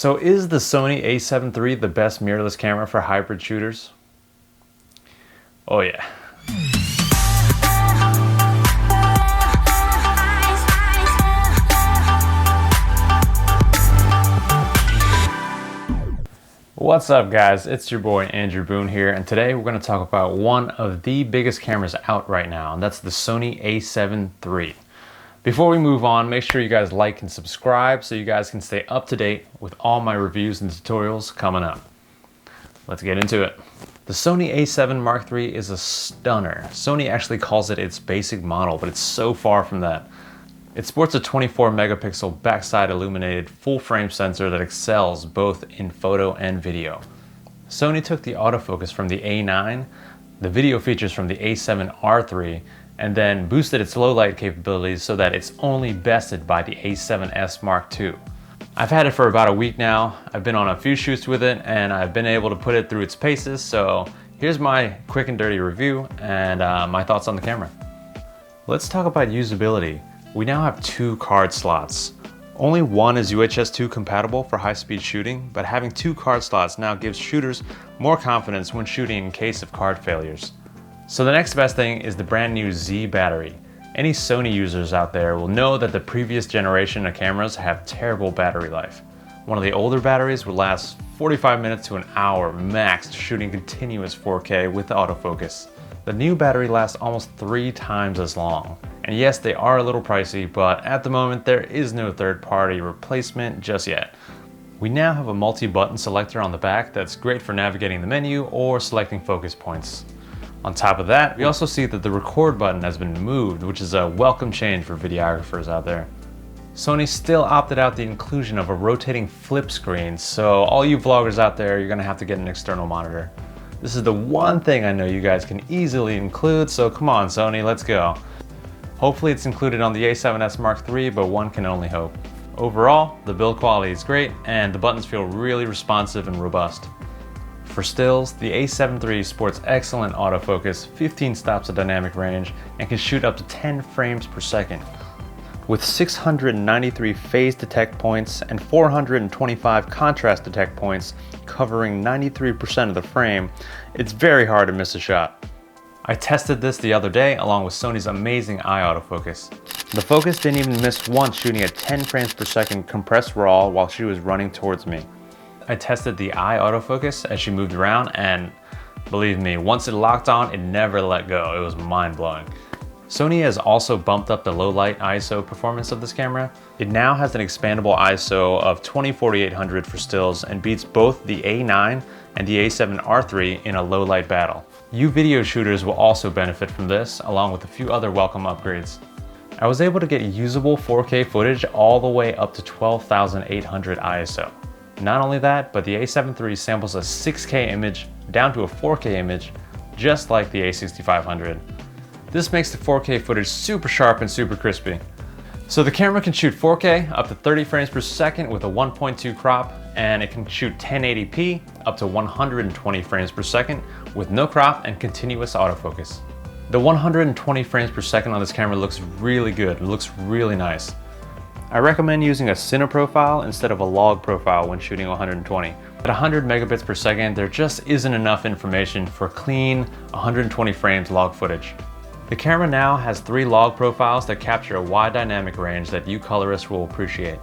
So is the Sony a7 III the best mirrorless camera for hybrid shooters? Oh yeah. What's up guys, it's your boy Andrew Boon here, and today we're going to talk about one of the biggest cameras out right now, and that's the Sony a7 III. Before we move on, make sure you guys like and subscribe so you guys can stay up to date with all my reviews and tutorials coming up. Let's get into it. The Sony a7 Mark III is a stunner. Sony actually calls it its basic model, but it's so far from that. It sports a 24 megapixel backside illuminated full frame sensor that excels both in photo and video. Sony took the autofocus from the a9, the video features from the a7R III, and then boosted its low light capabilities so that it's only bested by the a7S Mark II. I've had it for about a week now. I've been on a few shoots with it and I've been able to put it through its paces, so here's my quick and dirty review and my thoughts on the camera. Let's talk about usability. We now have 2 card slots. Only one is UHS 2 compatible for high-speed shooting, but having 2 card slots now gives shooters more confidence when shooting in case of card failures. So the next best thing is the brand new Z battery. Any Sony users out there will know that the previous generation of cameras have terrible battery life. One of the older batteries would last 45 minutes to an hour max shooting continuous 4K with autofocus. The new battery lasts almost 3 times as long. And yes, they are a little pricey, but at the moment there is no third-party replacement just yet. We now have a multi-button selector on the back that's great for navigating the menu or selecting focus points. On top of that, we also see that the record button has been moved, which is a welcome change for videographers out there. Sony still opted out the inclusion of a rotating flip screen, so all you vloggers out there, you're gonna have to get an external monitor. This is the one thing I know you guys can easily include, so come on Sony, let's go. Hopefully it's included on the a7S Mark III, but one can only hope. Overall, the build quality is great and the buttons feel really responsive and robust. For stills, the a7 III sports excellent autofocus, 15 stops of dynamic range, and can shoot up to 10 frames per second. With 693 phase detect points and 425 contrast detect points covering 93% of the frame, it's very hard to miss a shot. I tested this the other day along with Sony's amazing eye autofocus. The focus didn't even miss once shooting at 10 frames per second compressed RAW while she was running towards me. I tested the eye autofocus as she moved around, and believe me, once it locked on, it never let go. It was mind-blowing. Sony has also bumped up the low light ISO performance of this camera. It now has an expandable ISO of 20/4800 for stills and beats both the a9 and the a7R III in a low light battle. You video shooters will also benefit from this, along with a few other welcome upgrades. I was able to get usable 4K footage all the way up to 12,800 ISO. Not only that, but the a7 III samples a 6K image down to a 4K image, just like the a6500. This makes the 4K footage super sharp and super crispy. So the camera can shoot 4K up to 30 frames per second with a 1.2 crop, and it can shoot 1080p up to 120 frames per second with no crop and continuous autofocus. The 120 frames per second on this camera looks really good. It looks really nice. I recommend using a cine profile instead of a log profile when shooting 120. At 100 megabits per second, there just isn't enough information for clean 120 frames log footage. The camera now has 3 log profiles that capture a wide dynamic range that you colorists will appreciate.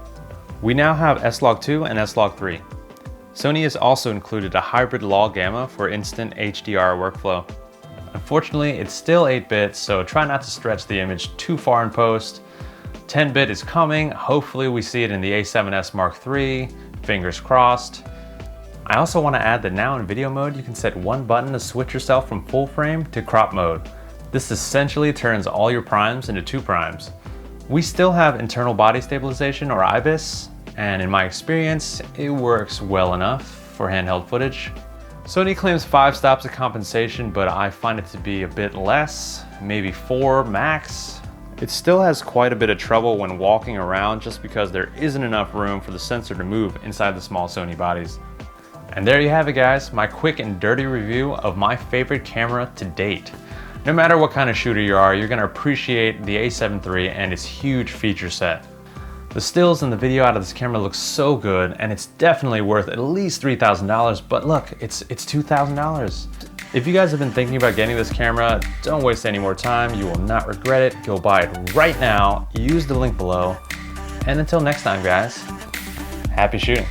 We now have S-Log2 and S-Log3. Sony has also included a hybrid log gamma for instant HDR workflow. Unfortunately, it's still 8-bit, so try not to stretch the image too far in post. 10-bit is coming. Hopefully we see it in the a7S Mark III, fingers crossed. I also want to add that now in video mode, you can set one button to switch yourself from full frame to crop mode. This essentially turns all your primes into 2 primes. We still have internal body stabilization or IBIS, and in my experience, it works well enough for handheld footage. Sony claims 5 stops of compensation, but I find it to be a bit less, maybe 4 max. It still has quite a bit of trouble when walking around just because there isn't enough room for the sensor to move inside the small Sony bodies. And there you have it guys, my quick and dirty review of my favorite camera to date. No matter what kind of shooter you are, you're going to appreciate the a7 III and its huge feature set. The stills in the video out of this camera look so good, and it's definitely worth at least $3,000, but look, it's $2,000. If you guys have been thinking about getting this camera, don't waste any more time. You will not regret it. Go buy it right now. Use the link below. And until next time, guys, happy shooting.